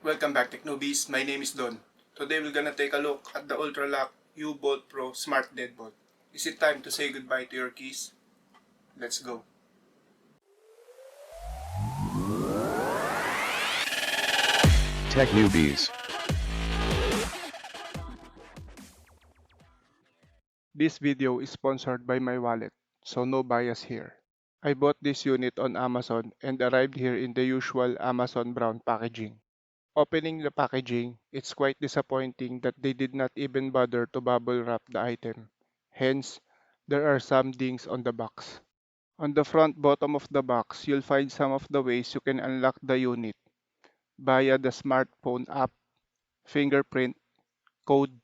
Welcome back, Tech Newbies. My name is Don. Today we're gonna take a look at the Ultraloq U-Bolt Pro Smart Deadbolt. Is it time to say goodbye to your keys? Let's go. Tech Newbies. This video is sponsored by my wallet, so no bias here. I bought this unit on Amazon and arrived here in the usual Amazon brown packaging. Opening the packaging, it's quite disappointing that they did not even bother to bubble wrap the item. Hence, there are some dings on the box. On the front bottom of the box, you'll find some of the ways you can unlock the unit via the smartphone app, fingerprint, code,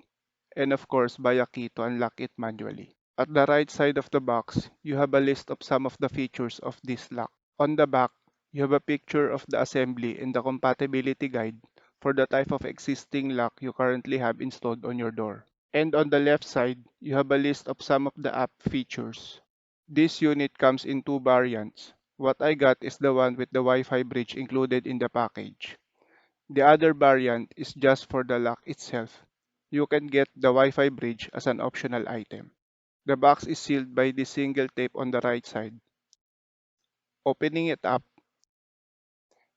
and of course via key to unlock it manually. At the right side of the box, you have a list of some of the features of this lock. On the back, you have a picture of the assembly and the compatibility guide for the type of existing lock you currently have installed on your door. And on the left side, you have a list of some of the app features. This unit comes in two variants. What I got is the one with the Wi-Fi bridge included in the package. The other variant is just for the lock itself. You can get the Wi-Fi bridge as an optional item. The box is sealed by the single tape on the right side. Opening it up,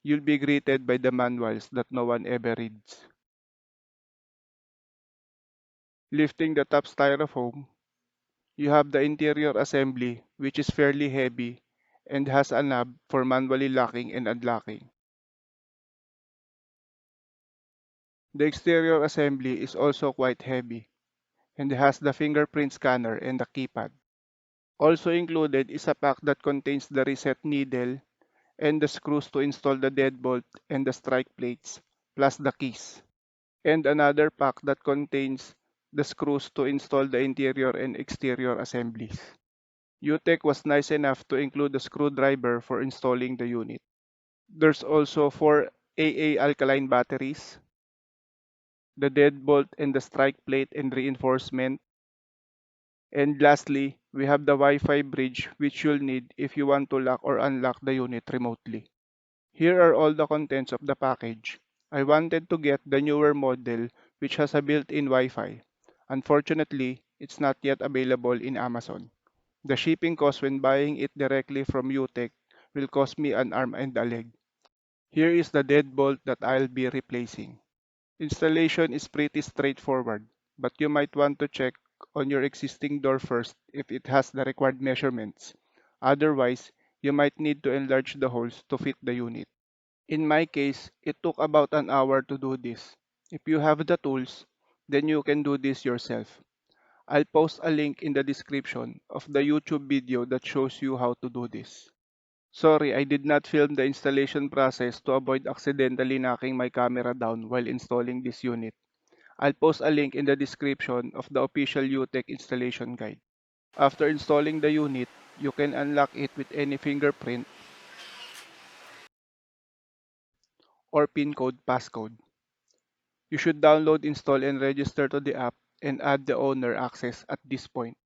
you'll be greeted by the manuals that no one ever reads. Lifting the top styrofoam, you have the interior assembly, which is fairly heavy and has a knob for manually locking and unlocking. The exterior assembly is also quite heavy and has the fingerprint scanner and the keypad. Also included is a pack that contains the reset needle and the screws to install the deadbolt and the strike plates, plus the keys. And another pack that contains the screws to install the interior and exterior assemblies. U-tec was nice enough to include a screwdriver for installing the unit. There's also 4 AA alkaline batteries, the deadbolt and the strike plate and reinforcement, and lastly, we have the Wi-Fi bridge which you'll need if you want to lock or unlock the unit remotely. Here are all the contents of the package. I wanted to get the newer model which has a built-in Wi-Fi. Unfortunately, it's not yet available in Amazon. The shipping cost when buying it directly from U-tec will cost me an arm and a leg. Here is the deadbolt that I'll be replacing. Installation is pretty straightforward, but you might want to check on your existing door first if it has the required measurements. Otherwise, you might need to enlarge the holes to fit the unit. In my case, it took about an hour to do this. If you have the tools, then you can do this yourself. I'll post a link in the description of the YouTube video that shows you how to do this. Sorry, I did not film the installation process to avoid accidentally knocking my camera down while installing this unit. I'll post a link in the description of the official U-tec installation guide. After installing the unit, you can unlock it with any fingerprint or PIN code passcode. You should download, install, and register to the app and add the owner access at this point.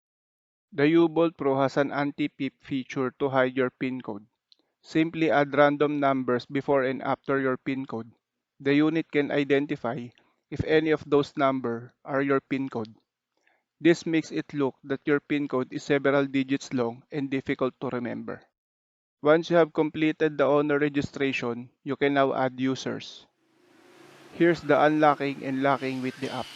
The U-Bolt Pro has an anti-peep feature to hide your PIN code. Simply add random numbers before and after your PIN code. The unit can identify if any of those numbers are your PIN code. This makes it look that your PIN code is several digits long and difficult to remember. Once you have completed the owner registration, you can now add users. Here's the unlocking and locking with the app.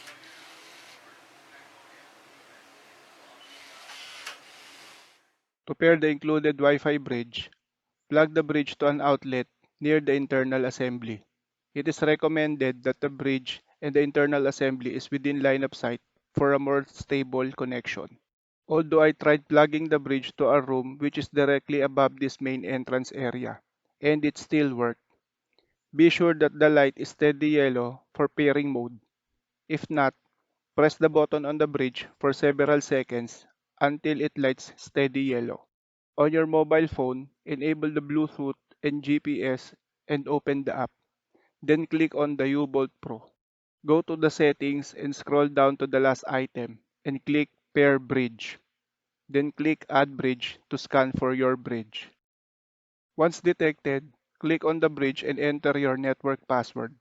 To pair the included Wi-Fi bridge, plug the bridge to an outlet near the internal assembly. It is recommended that the bridge and the internal assembly is within line of sight for a more stable connection. Although I tried plugging the bridge to a room which is directly above this main entrance area, and it still worked. Be sure that the light is steady yellow for pairing mode. If not, press the button on the bridge for several seconds until it lights steady yellow. On your mobile phone, enable the Bluetooth and GPS and open the app. Then click on the U-Bolt Pro. Go to the settings and scroll down to the last item and click Pair Bridge. Then click Add Bridge to scan for your bridge. Once detected, click on the bridge and enter your network password.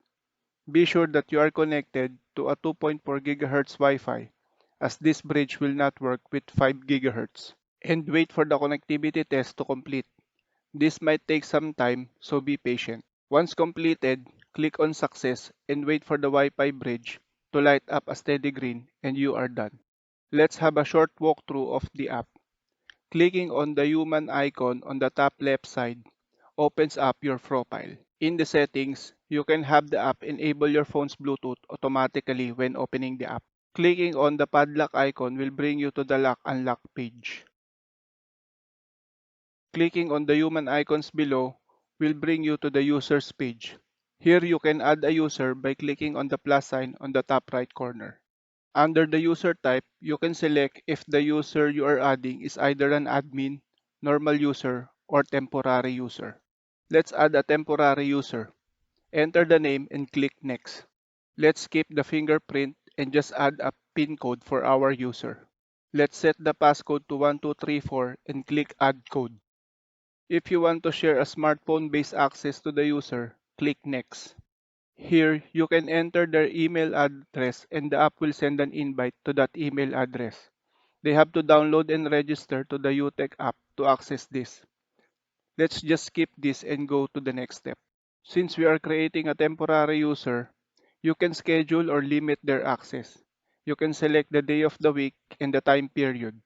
Be sure that you are connected to a 2.4 GHz Wi-Fi, as this bridge will not work with 5 GHz. And wait for the connectivity test to complete. This might take some time, so be patient. Once completed, click on Success and wait for the Wi-Fi bridge to light up a steady green and you are done. Let's have a short walkthrough of the app. Clicking on the human icon on the top left side opens up your profile. In the settings, you can have the app enable your phone's Bluetooth automatically when opening the app. Clicking on the padlock icon will bring you to the lock unlock page. Clicking on the human icons below will bring you to the users page. Here you can add a user by clicking on the plus sign on the top right corner. Under the user type, you can select if the user you are adding is either an admin, normal user, or temporary user. Let's add a temporary user. Enter the name and click Next. Let's skip the fingerprint and just add a PIN code for our user. Let's set the passcode to 1234 and click Add Code. If you want to share a smartphone-based access to the user, click Next. Here, you can enter their email address and the app will send an invite to that email address. They have to download and register to the U-tec app to access this. Let's just skip this and go to the next step. Since we are creating a temporary user, you can schedule or limit their access. You can select the day of the week and the time period.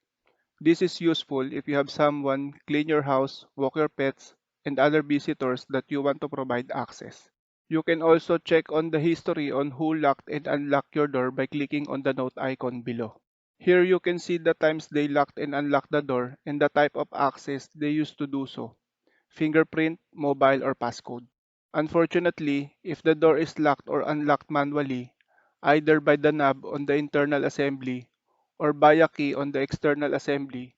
This is useful if you have someone clean your house, walk your pets, and other visitors that you want to provide access. You can also check on the history on who locked and unlocked your door by clicking on the note icon below. Here you can see the times they locked and unlocked the door and the type of access they used to do so: fingerprint, mobile, or passcode. Unfortunately, if the door is locked or unlocked manually, either by the knob on the internal assembly or by a key on the external assembly,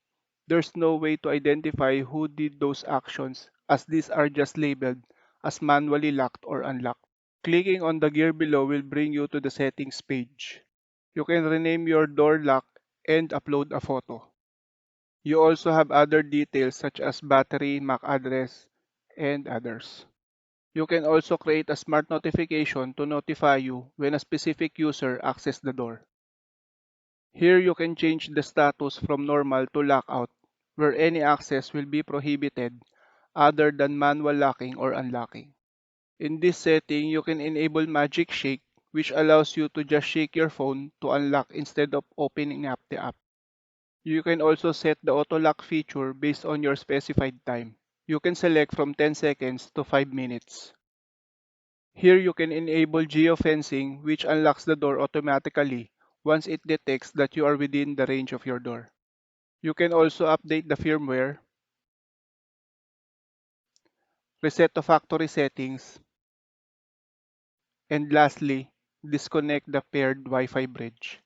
there's no way to identify who did those actions, as these are just labeled as manually locked or unlocked. Clicking on the gear below will bring you to the settings page. You can rename your door lock and upload a photo. You also have other details such as battery, MAC address, and others. You can also create a smart notification to notify you when a specific user accesses the door. Here you can change the status from normal to lockout, where any access will be prohibited other than manual locking or unlocking. In this setting, you can enable Magic Shake, which allows you to just shake your phone to unlock instead of opening up the app. You can also set the auto lock feature based on your specified time. You can select from 10 seconds to 5 minutes. Here you can enable geofencing, which unlocks the door automatically once it detects that you are within the range of your door. You can also update the firmware, reset to factory settings, and lastly, disconnect the paired Wi-Fi bridge.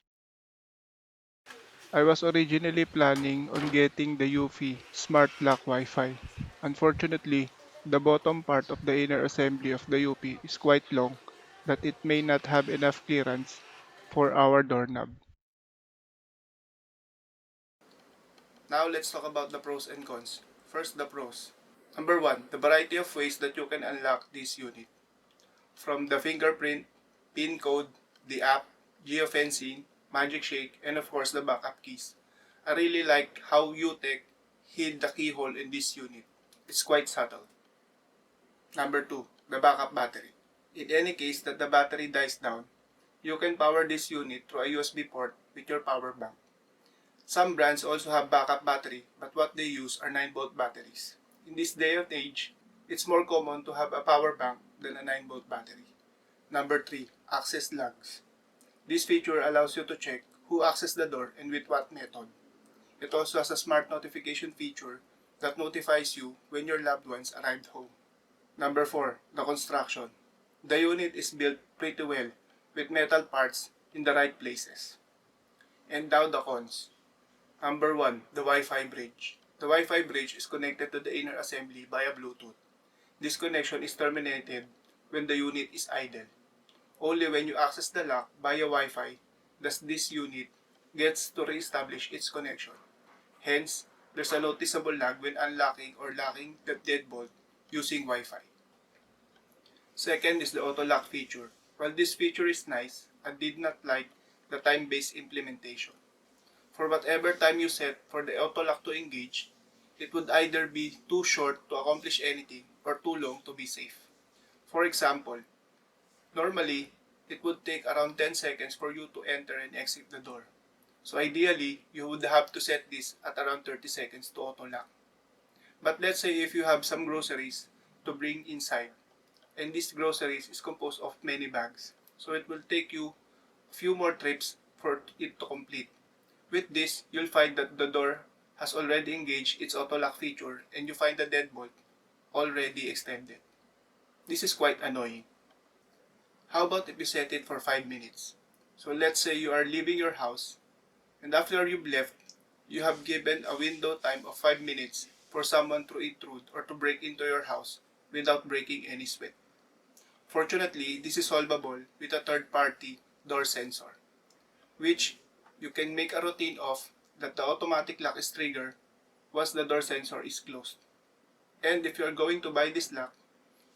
I was originally planning on getting the UFI Smart Lock Wi-Fi. Unfortunately, the bottom part of the inner assembly of the UP is quite long that it may not have enough clearance for our doorknob. Now let's talk about the pros and cons. First, the pros. Number 1, the variety of ways that you can unlock this unit. From the fingerprint, PIN code, the app, geofencing, magic shake, and of course the backup keys. I really like how U-tec hid the keyhole in this unit. It's quite subtle. Number 2, the backup battery. In any case that the battery dies down, you can power this unit through a USB port with your power bank. Some brands also have backup battery, but what they use are 9-volt batteries. In this day and age, it's more common to have a power bank than a 9-volt battery. Number 3, access logs. This feature allows you to check who accessed the door and with what method. It also has a smart notification feature that notifies you when your loved ones arrived home. Number 4, the construction. The unit is built pretty well with metal parts in the right places. And now the cons. Number 1, the Wi-Fi bridge. The Wi-Fi bridge is connected to the inner assembly via Bluetooth. This connection is terminated when the unit is idle. Only when you access the lock via Wi-Fi does this unit gets to reestablish its connection. Hence, there's a noticeable lag when unlocking or locking the deadbolt using Wi-Fi. Second is the auto lock feature. While this feature is nice, I did not like the time-based implementation. For whatever time you set for the auto lock to engage, it would either be too short to accomplish anything or too long to be safe. For example, normally, it would take around 10 seconds for you to enter and exit the door. So ideally, you would have to set this at around 30 seconds to auto lock. But let's say if you have some groceries to bring inside, and these groceries is composed of many bags, so it will take you a few more trips for it to complete. With this, you'll find that the door has already engaged its auto lock feature and you find the deadbolt already extended. This is quite annoying. How about if you set it for 5 minutes? So let's say you are leaving your house and after you've left, you have given a window time of 5 minutes for someone to intrude or to break into your house without breaking any sweat. Fortunately, this is solvable with a third-party door sensor, which you can make a routine of that the automatic lock is triggered once the door sensor is closed. And if you are going to buy this lock,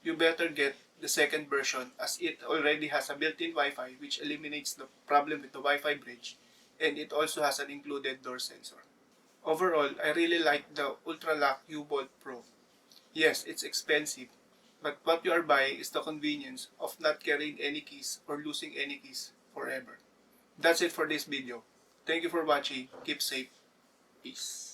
you better get the second version as it already has a built-in Wi-Fi which eliminates the problem with the Wi-Fi bridge, and it also has an included door sensor. Overall, I really like the Ultraloq U-Bolt Pro. Yes, it's expensive, but what you are buying is the convenience of not carrying any keys or losing any keys forever. That's it for this video. Thank you for watching. Keep safe. Peace.